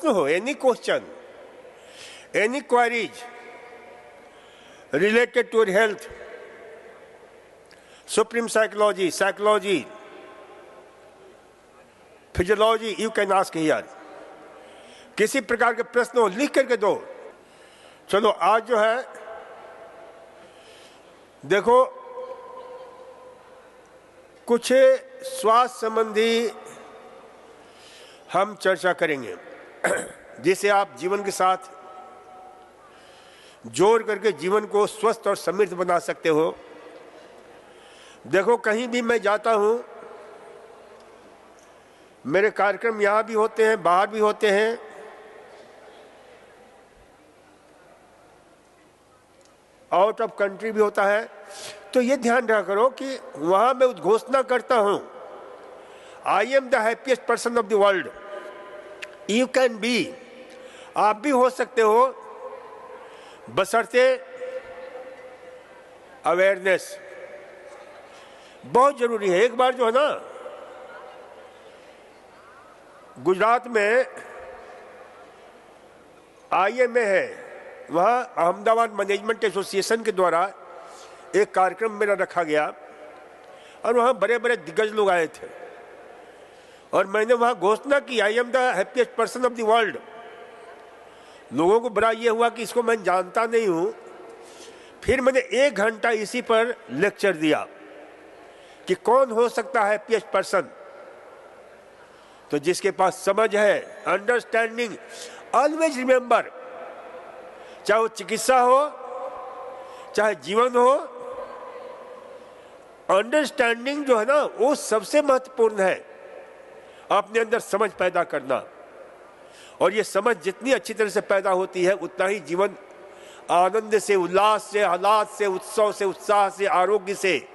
प्रश्न हो, any question, any queries related to your health, supreme psychology, psychology, physiology, you can ask here. किसी प्रकार के प्रश्न हो लिख करके दो। चलो आज जो है देखो कुछ स्वास्थ्य संबंधी हम चर्चा करेंगे जिसे आप जीवन के साथ जोड़ करके जीवन को स्वस्थ और समृद्ध बना सकते हो। देखो कहीं भी मैं जाता हूं, मेरे कार्यक्रम यहां भी होते हैं, बाहर भी होते हैं, आउट ऑफ कंट्री भी होता है, तो ये ध्यान रखा करो कि वहां मैं उद्घोषणा करता हूं, I am the happiest person of the world. You can be, आप भी हो सकते हो, बशर्ते अवेयरनेस बहुत जरूरी है। एक बार जो है ना गुजरात में IMA है, वहाँ अहमदाबाद मैनेजमेंट एसोसिएशन के द्वारा एक कार्यक्रम मेरा रखा गया और वहाँ बड़े बड़े दिग्गज लोग आए थे और मैंने वहाँ घोषणा की, I am the happiest person of the world. लोगों को बड़ा ये हुआ कि इसको मैं जानता नहीं हूँ। फिर मैंने 1 घंटा इसी पर लेक्चर दिया कि कौन हो सकता है हैप्पीएस्ट पर्सन। तो जिसके पास समझ है, अंडरस्टैंडिंग, ऑलवेज रिमेंबर, चाहे वो चिकित्सा हो चाहे जीवन हो, अंडरस्टैंडिंग जो है ना वो सबसे महत्वपूर्ण है, अपने अंदर समझ पैदा करना। और ये समझ जितनी अच्छी तरह से पैदा होती है उतना ही जीवन आनंद से, उल्लास से, हालात से, उत्सव से, उत्साह से, आरोग्य से,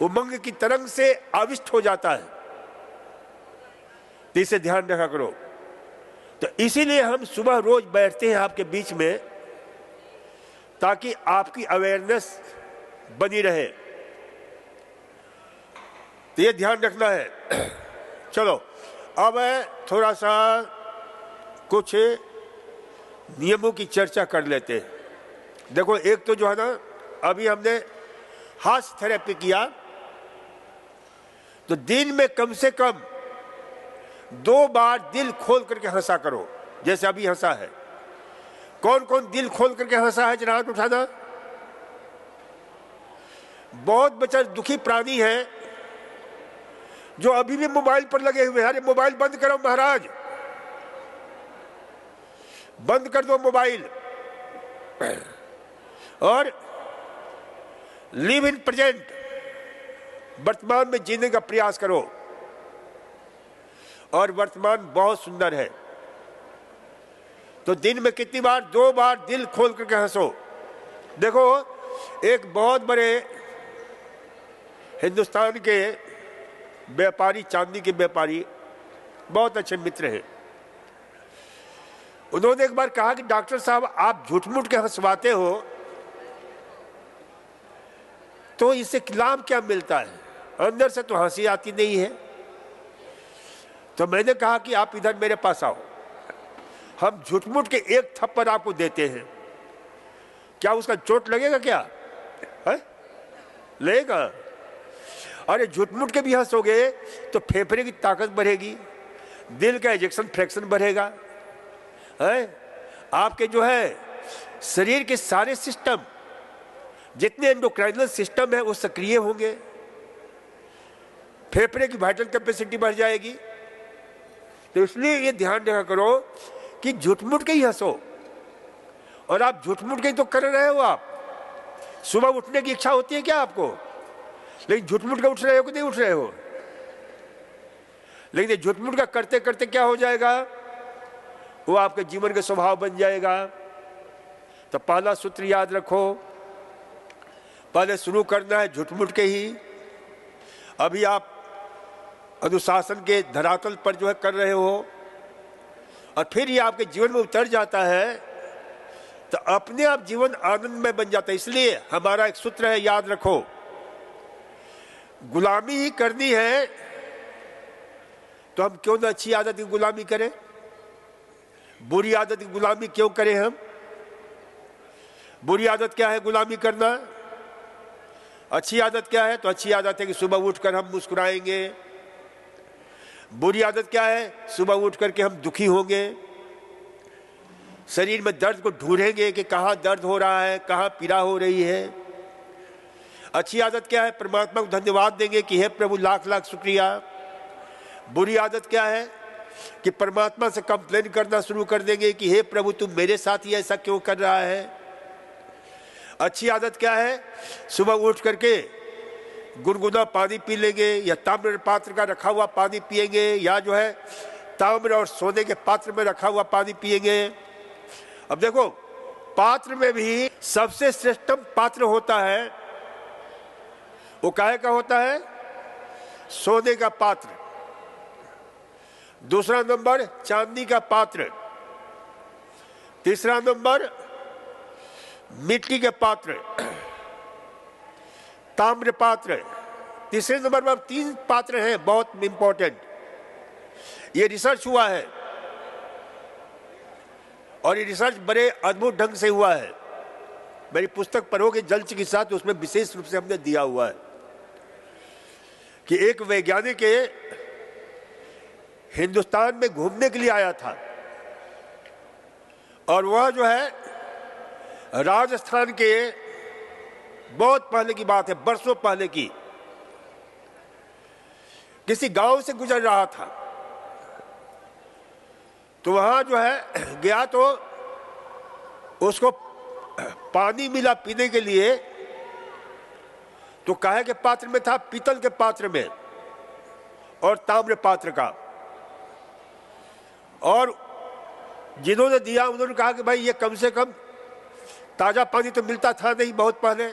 उमंग की तरंग से आविष्ट हो जाता है। तो इसे ध्यान रखा करो। तो इसीलिए हम सुबह रोज बैठते हैं आपके बीच में ताकि आपकी अवेयरनेस बनी रहे। तो ये ध्यान रखना है। चलो अब थोड़ा सा कुछ नियमों की चर्चा कर लेते हैं। देखो एक तो जो है ना, अभी हमने हास्य थेरेपी किया, तो दिन में कम से कम 2 बार दिल खोल करके हंसा करो, जैसे अभी हंसा है। कौन कौन दिल खोल करके हंसा है, जरा हाथ उठाना। बहुत बेचारे दुखी प्राणी हैं जो अभी भी मोबाइल पर लगे हुए हैं। अरे मोबाइल बंद करो महाराज, बंद कर दो मोबाइल और लिव इन प्रेजेंट, वर्तमान में जीने का प्रयास करो। और वर्तमान बहुत सुंदर है। तो दिन में कितनी बार? 2 बार दिल खोल करके हंसो। देखो एक बहुत बड़े हिंदुस्तान के व्यापारी, चांदी के व्यापारी, बहुत अच्छे मित्र हैं, उन्होंने एक बार कहा कि डॉक्टर साहब आप झूठ मूठ के हंसवाते हो तो इससे लाभ क्या मिलता है? अंदर से तो हंसी आती नहीं है। तो मैंने कहा कि आप इधर मेरे पास आओ, हम झूठ मूठ के 1 थप्पड़ आपको देते हैं, क्या उसका चोट लगेगा? क्या है? लगेगा? अरे झूठ मूठ के भी हंसोगे तो फेफड़े की ताकत बढ़ेगी, दिल का इजेक्शन फ्रैक्शन बढ़ेगा, है? आपके जो है शरीर के सारे सिस्टम, जितने एंडोक्राइनल सिस्टम है वो सक्रिय होंगे, फेफड़े की वाइटल कैपेसिटी बढ़ जाएगी। तो इसलिए ये ध्यान रखा करो कि झूठ मूठ के ही हंसो। और आप झूठ मूठ के ही तो कर रहे हो। आप सुबह उठने की इच्छा होती है क्या आपको? लेकिन झूठ मूठ का उठ रहे हो कि नहीं उठ रहे हो? लेकिन झूठ मूठ का करते करते क्या हो जाएगा? वो आपके जीवन का स्वभाव बन जाएगा। तो पहला सूत्र याद रखो, पहले शुरू करना है झूठ मूठ के ही। अभी आप अनुशासन के धरातल पर जो है कर रहे हो और फिर ये आपके जीवन में उतर जाता है तो अपने आप जीवन आनंदमय बन जाता है। इसलिए हमारा एक सूत्र है, याद रखो, गुलामी ही करनी है तो हम क्यों ना अच्छी आदत की गुलामी करें। बुरी आदत की गुलामी क्यों करें हम? बुरी आदत क्या है? गुलामी करना। अच्छी आदत क्या है? तो अच्छी आदत है कि सुबह उठकर हम मुस्कुराएंगे। बुरी आदत क्या है? सुबह उठ करके हम दुखी होंगे, शरीर में दर्द को ढूंढेंगे कि कहाँ दर्द हो रहा है, कहाँ पीड़ा हो रही है। अच्छी आदत क्या है? परमात्मा को धन्यवाद देंगे कि हे प्रभु लाख लाख शुक्रिया। बुरी आदत क्या है? कि परमात्मा से कंप्लेन करना शुरू कर देंगे कि हे प्रभु तुम मेरे साथ ही ऐसा क्यों कर रहा है। अच्छी आदत क्या है? सुबह उठ करके गुनगुना पानी पी लेंगे, या ताम्र पात्र का रखा हुआ पानी पिएंगे, या जो है ताम्र और सोने के पात्र में रखा हुआ पानी पिएंगे। अब देखो, पात्र में भी सबसे श्रेष्ठतम पात्र होता है, वो काहे का होता है? सोने का पात्र। दूसरा नंबर चांदी का पात्र। तीसरा नंबर मिट्टी के पात्र, ताम्र पात्र। तीसरे नंबर पर 3 पात्र हैं बहुत इंपॉर्टेंट। ये रिसर्च हुआ है और ये रिसर्च बड़े अद्भुत ढंग से हुआ है। मेरी पुस्तक पढ़ोगे जल चिकित्सा, तो उसमें विशेष रूप से हमने दिया हुआ है कि एक वैज्ञानिक हिंदुस्तान में घूमने के लिए आया था, और वह जो है राजस्थान के, बहुत पहले की बात है, बरसों पहले की, किसी गांव से गुजर रहा था। तो वहां जो है गया तो उसको पानी मिला पीने के लिए, तो काहे के पात्र में था? पीतल के पात्र में और ताम्र पात्र का। और जिन्होंने दिया उन्होंने कहा कि भाई ये कम से कम ताजा पानी तो मिलता था नहीं, बहुत पहले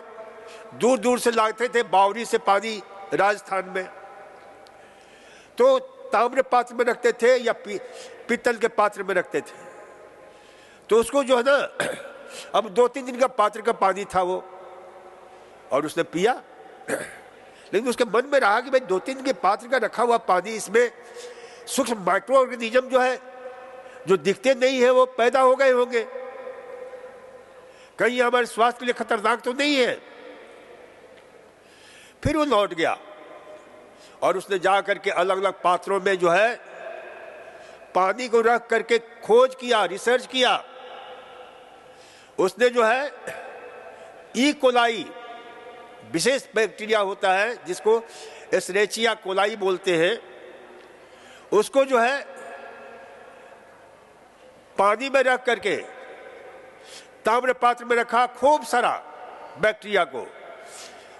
दूर दूर से लाते थे बावरी से पानी राजस्थान में, तो ताम्र पात्र में रखते थे या पीतल के पात्र में रखते थे। तो उसको जो है ना, अब 2-3 दिन का पात्र का पानी था वो, और उसने पिया। लेकिन उसके मन में रहा कि भाई 2-3 दिन के पात्र का रखा हुआ पानी, इसमें सूक्ष्म माइक्रो ऑर्गेनिज्म जो है, जो दिखते नहीं है, वो पैदा हो गए होंगे, कहीं हमारे स्वास्थ्य के लिए खतरनाक तो नहीं है। फिर वो लौट गया और उसने जा करके अलग अलग पात्रों में जो है पानी को रख करके खोज किया, रिसर्च किया। उसने जो है ई कोलाई, विशेष बैक्टीरिया होता है जिसको एस्चेरिचिया कोलाई बोलते हैं, उसको जो है पानी में रख करके ताम्र पात्र में रखा, खूब सारा बैक्टीरिया को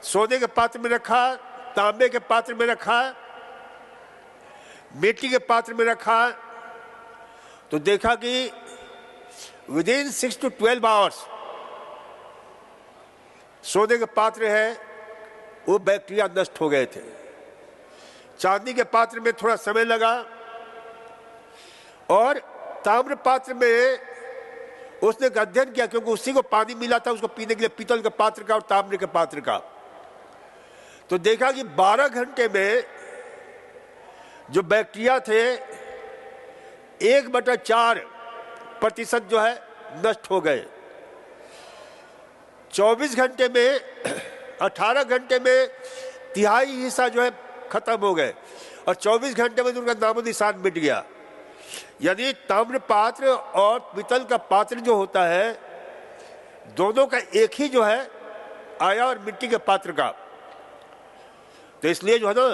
सोने के पात्र में रखा, तांबे के पात्र में रखा, मिट्टी के पात्र में रखा। तो देखा कि विदिन 6 to 12 आवर्स सोने के पात्र है वो बैक्टीरिया नष्ट हो गए थे। चांदी के पात्र में थोड़ा समय लगा, और ताम्र पात्र में उसने एक अध्ययन किया, क्योंकि उसी को पानी मिला था उसको पीने के लिए, पीतल के पात्र का और ताम्र के पात्र का। तो देखा कि 12 घंटे में जो बैक्टीरिया थे 1/4% जो है नष्ट हो गए। 24 घंटे में, 18 घंटे में तिहाई हिस्सा जो है खत्म हो गए, और 24 घंटे में उनका नामो निशान मिट गया। यानी ताम्र पात्र और पीतल का पात्र जो होता है, दोनों का एक ही जो है आया, और मिट्टी के पात्र का। तो इसलिए जो है ना,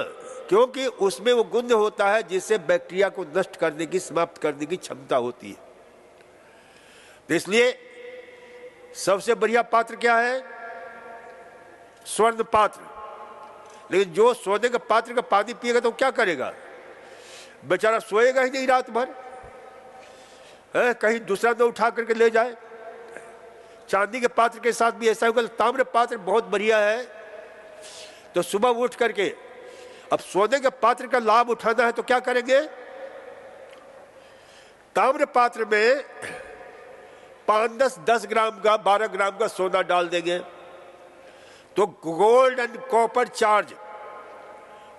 क्योंकि उसमें वो गुण होता है जिससे बैक्टीरिया को नष्ट करने की, समाप्त करने की क्षमता होती है। तो इसलिए सबसे बढ़िया पात्र क्या है? स्वर्ण पात्र। लेकिन जो सोने के पात्र का पानी पिएगा तो क्या करेगा? बेचारा सोएगा ही नहीं रात भर, कहीं दूसरा न उठा करके ले जाए। चांदी के पात्र के साथ भी ऐसा होगा। ताम्र पात्र बहुत बढ़िया है, तो सुबह उठ करके अब सोने के पात्र का लाभ उठाना है तो क्या करेंगे? ताम्र पात्र में 5-10 ग्राम का, 12 ग्राम का सोना डाल देंगे, तो gold and copper charge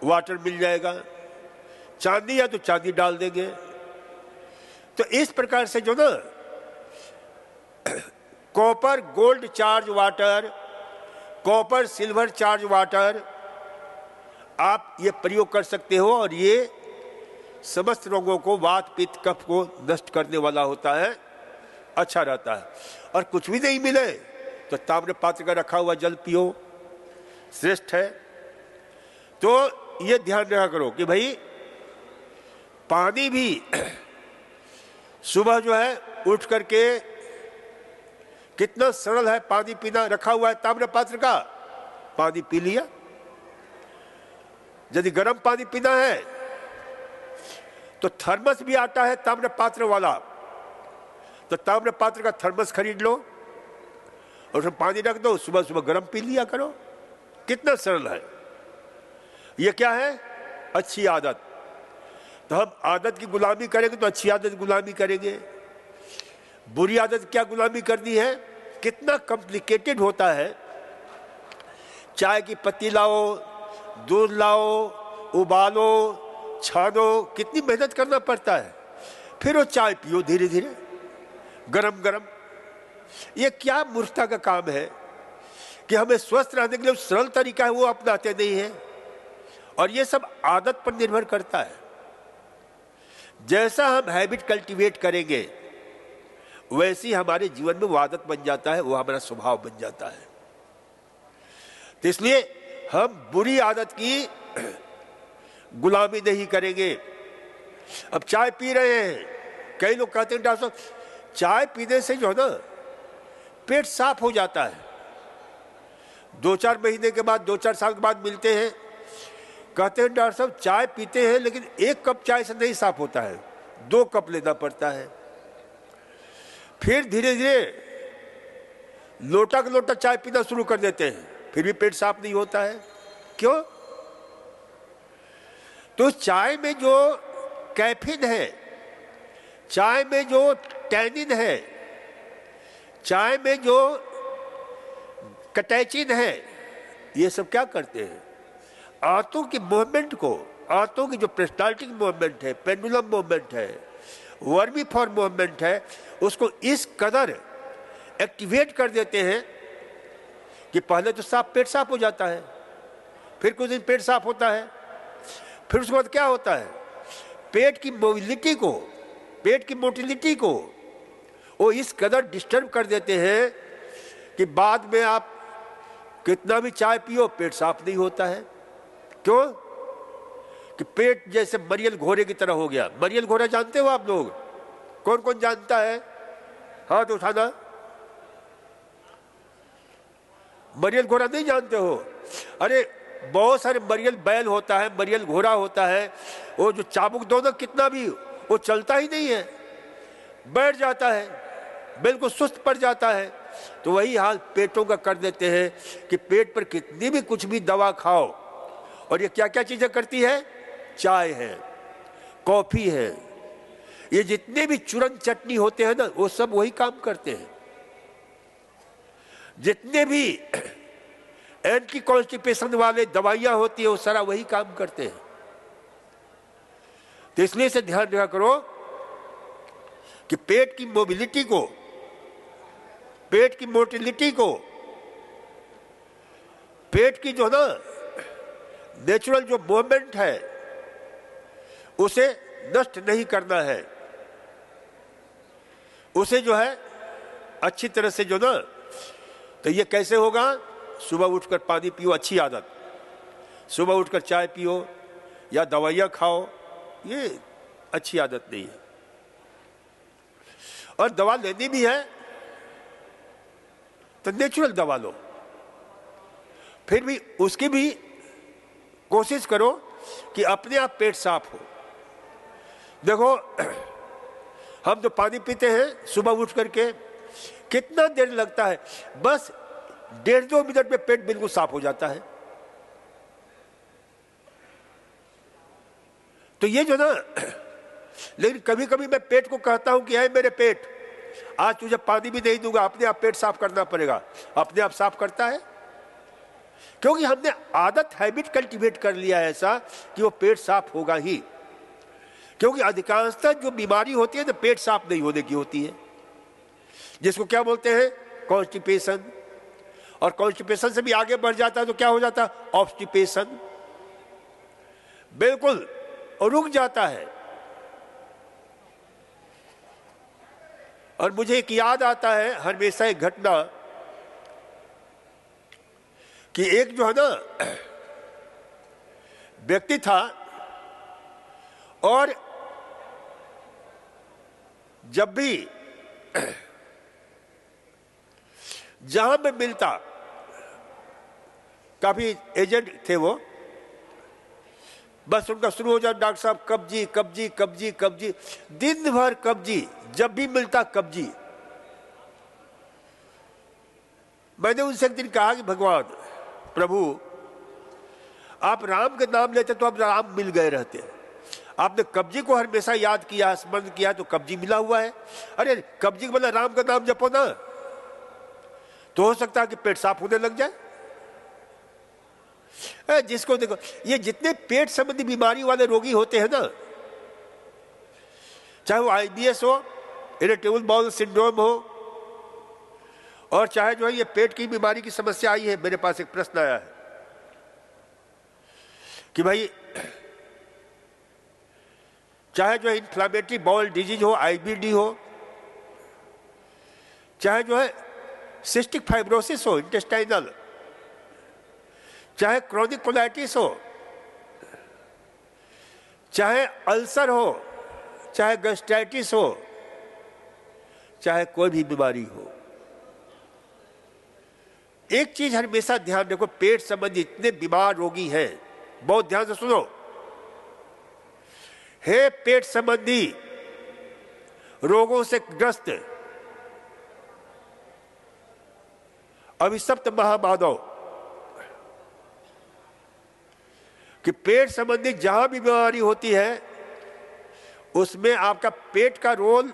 water मिल जाएगा। चांदी है तो चांदी डाल देंगे। तो इस प्रकार से जो ना copper gold charge water, copper silver charge water आप ये प्रयोग कर सकते हो, और ये समस्त रोगों को, वात पित्त कफ को नष्ट करने वाला होता है, अच्छा रहता है। और कुछ भी नहीं मिले तो ताम्र पात्र का रखा हुआ जल पियो, श्रेष्ठ है। तो ये ध्यान रखा करो कि भाई पानी भी सुबह जो है उठ करके, कितना सरल है पानी पीना, रखा हुआ है ताम्र पात्र का, पानी पी लिया। यदि गर्म पानी पीना है तो थर्मस भी आता है ताम्र पात्र वाला, तो ताम्र पात्र का थर्मस खरीद लो और उसमें पानी रख दो, सुबह सुबह गर्म पी लिया करो। कितना सरल है। ये क्या है? अच्छी आदत। तो हम आदत की गुलामी करेंगे तो अच्छी आदत गुलामी करेंगे। बुरी आदत क्या गुलामी करनी है? कितना कॉम्प्लिकेटेड होता है। चाय की पत्ती लाओ, दूध लाओ, उबालो, छानो, कितनी मेहनत करना पड़ता है, फिर वो चाय पियो धीरे धीरे गरम गरम। ये क्या मूर्खता का काम है कि हमें स्वस्थ रहने के लिए सरल तरीका है वो अपनाते नहीं है। और ये सब आदत पर निर्भर करता है। जैसा हम हैबिट कल्टीवेट करेंगे वैसी हमारे जीवन में वो आदत बन जाता है, वो हमारा स्वभाव बन जाता है। तो इसलिए हम बुरी आदत की गुलामी नहीं करेंगे। अब चाय पी रहे हैं, कई लोग कहते हैं डॉक्टर साहब चाय पीने से जो है ना पेट साफ हो जाता है। 2-4 महीने के बाद, 2-4 साल के बाद मिलते हैं, कहते हैं डॉक्टर साहब चाय पीते हैं लेकिन 1 कप चाय से नहीं साफ होता है, 2 कप लेना पड़ता है। फिर धीरे धीरे लोटा का लोटा चाय पीना शुरू कर देते हैं, फिर भी पेट साफ नहीं होता है। क्यों? तो चाय में जो कैफीन है, चाय में जो टैनिन है, चाय में जो कैटेचिन है, ये सब क्या करते हैं? आंतों की मूवमेंट को, आंतों की जो पेरिस्टाल्टिक मूवमेंट है, पेंडुलम मूवमेंट है, वर्मीफॉर्म मूवमेंट है, उसको इस कदर एक्टिवेट कर देते हैं कि पहले तो पेट साफ हो जाता है, फिर कुछ दिन पेट साफ होता है, फिर उसके बाद क्या होता है? पेट की मोबिलिटी को, पेट की मोटिलिटी को वो इस कदर डिस्टर्ब कर देते हैं कि बाद में आप कितना भी चाय पियो पेट साफ नहीं होता है। क्यों? कि पेट जैसे मरियल घोड़े की तरह हो गया। मरियल घोड़ा जानते हो आप लोग? कौन कौन जानता है? हाथ उठाना। मरियल घोड़ा नहीं जानते हो? अरे बहुत सारे मरियल बैल होता है, मरियल घोड़ा होता है, वो जो चाबुक दो ना कितना भी, वो चलता ही नहीं है, बैठ जाता है, बिल्कुल सुस्त पड़ जाता है। तो वही हाल पेटों का कर देते हैं कि पेट पर कितनी भी कुछ भी दवा खाओ, और ये क्या क्या चीजें करती है? चाय है, कॉफी है, ये जितने भी चूरन चटनी होते हैं ना वो सब वही काम करते हैं। जितने भी एंटी कॉन्स्टिपेशन वाले दवाइयां होती है वो सारा वही काम करते हैं। तो इसलिए से ध्यान रखा करो कि पेट की मोबिलिटी को, पेट की मोटिलिटी को, पेट की जो ना नेचुरल जो मूवमेंट है उसे नष्ट नहीं करना है। उसे जो है अच्छी तरह से जो ना, तो ये कैसे होगा? सुबह उठकर पानी पियो, अच्छी आदत। सुबह उठकर चाय पियो या दवाइयाँ खाओ, ये अच्छी आदत नहीं है। और दवा लेनी भी है तो नेचुरल दवा लो, फिर भी उसकी भी कोशिश करो कि अपने आप पेट साफ हो। देखो हम जो पानी पीते हैं सुबह उठ करके, कितना देर लगता है? बस 1.5-2 मिनट में पेट बिल्कुल साफ हो जाता है। तो ये जो ना, लेकिन कभी कभी मैं पेट को कहता हूं कि है मेरे पेट, आज तुझे पानी भी नहीं दूंगा, अपने आप पेट साफ करना पड़ेगा। अपने आप साफ करता है, क्योंकि हमने आदत, हैबिट कल्टीवेट कर लिया है ऐसा कि वो पेट साफ होगा ही। क्योंकि अधिकांशतः जो बीमारी होती है ना पेट साफ नहीं होने की होती है, जिसको क्या बोलते हैं कॉन्स्टिपेशन, और कॉन्स्टिपेशन से भी आगे बढ़ जाता है तो क्या हो जाता है ऑब्स्टिपेशन, बिल्कुल रुक जाता है। और मुझे एक याद आता है हमेशा एक घटना कि एक जो है ना व्यक्ति था और जब भी जहां में मिलता, काफी एजेंट थे वो, बस उनका शुरू हो जाए डॉक्टर साहब कब्जी कब्जी कब्जी कब्जी, दिन भर कब्जी, जब भी मिलता कब्जी। मैंने उनसे एक दिन कहा कि भगवान प्रभु आप राम के नाम लेते तो अब राम मिल गए रहते, आपने कब्जी को हमेशा याद किया स्मरण किया तो कब्जी मिला हुआ है। अरे कब्जी के मतलब राम का नाम जपो ना, तो हो सकता है कि पेट साफ होने लग जाए। जिसको देखो ये जितने पेट संबंधी बीमारी वाले रोगी होते हैं ना, चाहे वो आईबीएस हो, इरिटेबल बाउल सिंड्रोम हो, और चाहे जो है ये पेट की बीमारी की समस्या आई है। मेरे पास एक प्रश्न आया है कि भाई चाहे जो है इन्फ्लामेटरी बाउल डिजीज हो, आईबीडी हो, चाहे जो है सिस्टिक फाइब्रोसिस हो इंटेस्टाइनल, चाहे क्रोनिक कोलाइटिस हो, चाहे अल्सर हो, चाहे गैस्ट्राइटिस हो, चाहे कोई भी बीमारी हो, एक चीज हमेशा ध्यान रखो, पेट संबंधी इतने बीमार रोगी हैं, बहुत ध्यान से सुनो, हे पेट संबंधी रोगों से ग्रस्त अभिशप्त महामानव, कि पेट संबंधी जहां भी बीमारी होती है उसमें आपका पेट का रोल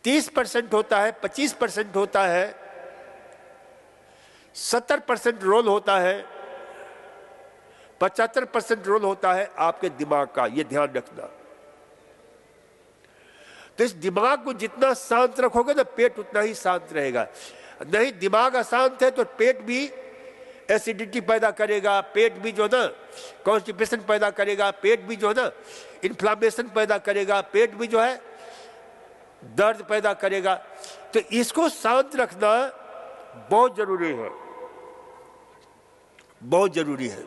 30% होता है, 25% होता है, 70% रोल होता है, 75% रोल होता है आपके दिमाग का। यह ध्यान रखना। तो इस दिमाग को जितना शांत रखोगे ना पेट उतना ही शांत रहेगा। नहीं दिमाग अशांत है तो पेट भी एसिडिटी पैदा करेगा, पेट भी जो है ना कॉन्स्टिपेशन पैदा करेगा, पेट भी जो है ना इन्फ्लामेशन पैदा करेगा, पेट भी जो है दर्द पैदा करेगा। तो इसको शांत रखना बहुत जरूरी है, बहुत जरूरी है।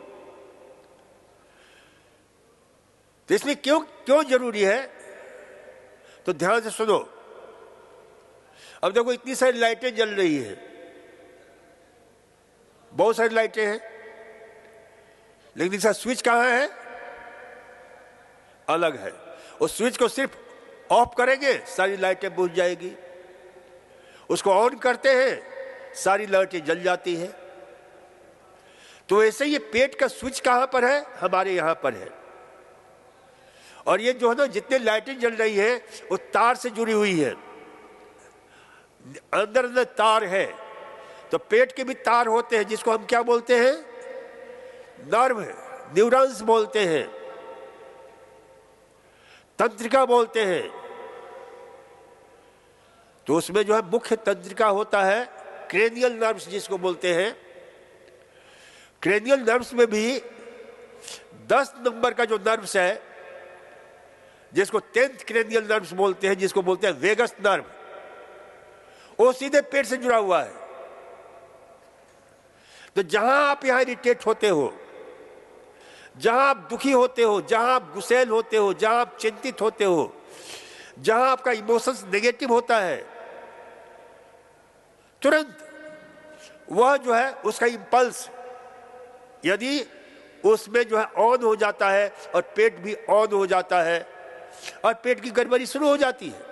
तो इसमें क्यों जरूरी है तो ध्यान से सुनो। अब देखो इतनी सारी लाइटें जल रही है, बहुत सारी लाइटें हैं, लेकिन इसका स्विच कहां है? अलग है। उस स्विच को सिर्फ ऑफ करेंगे सारी लाइटें बुझ जाएगी, उसको ऑन करते हैं सारी लाइटें जल जाती है। तो ऐसे ये पेट का स्विच कहां पर है? हमारे यहां पर है। और ये जो है ना जितने लाइटें जल रही है वो तार से जुड़ी हुई है, अंदर अंदर तार है। तो पेट के भी तार होते हैं जिसको हम क्या बोलते हैं? नर्व, न्यूरॉन्स बोलते हैं, तंत्रिका बोलते हैं। तो उसमें जो है मुख्य तंत्रिका होता है क्रेनियल नर्व्स जिसको बोलते हैं। क्रेनियल नर्व्स में भी 10 नंबर का जो नर्व्स है जिसको 10th क्रेनियल नर्व्स बोलते हैं, जिसको बोलते हैं वेगस नर्व, वो सीधे पेट से जुड़ा हुआ है। तो जहां आप यहां इरिटेट होते हो, जहां आप दुखी होते हो, जहां आप गुस्सैल होते हो, जहां आप चिंतित होते हो, जहां आपका इमोशंस नेगेटिव होता है, तुरंत वह जो है उसका इंपल्स यदि उसमें जो है ऑन हो जाता है और पेट भी ऑन हो जाता है और पेट की गड़बड़ी शुरू हो जाती है।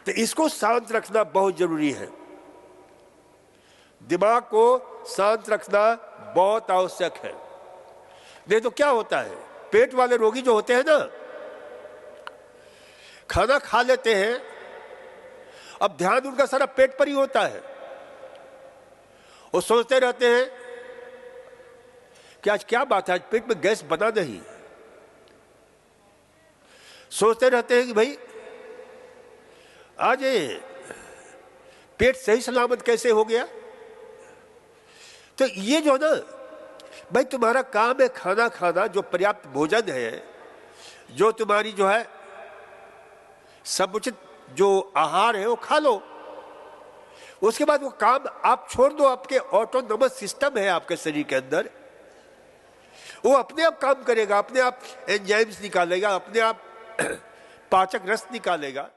तो इसको शांत रखना बहुत जरूरी है। दिमाग को शांत रखना बहुत आवश्यक है। नहीं तो क्या होता है, पेट वाले रोगी जो होते हैं ना, खाना खा लेते हैं, अब ध्यान उनका सारा पेट पर ही होता है। वो सोचते रहते हैं कि आज क्या बात है, आज पेट में गैस बना नहीं। सोचते रहते हैं कि भाई आज ये पेट सही सलामत कैसे हो गया। तो ये जो ना भाई तुम्हारा काम है खाना खाना, जो पर्याप्त भोजन है, जो तुम्हारी जो है समुचित जो आहार है वो खा लो। उसके बाद वो काम आप छोड़ दो, आपके ऑटोनोमस सिस्टम है आपके शरीर के अंदर, वो अपने आप काम करेगा, अपने आप एंजाइम्स निकालेगा, अपने आप पाचक रस निकालेगा।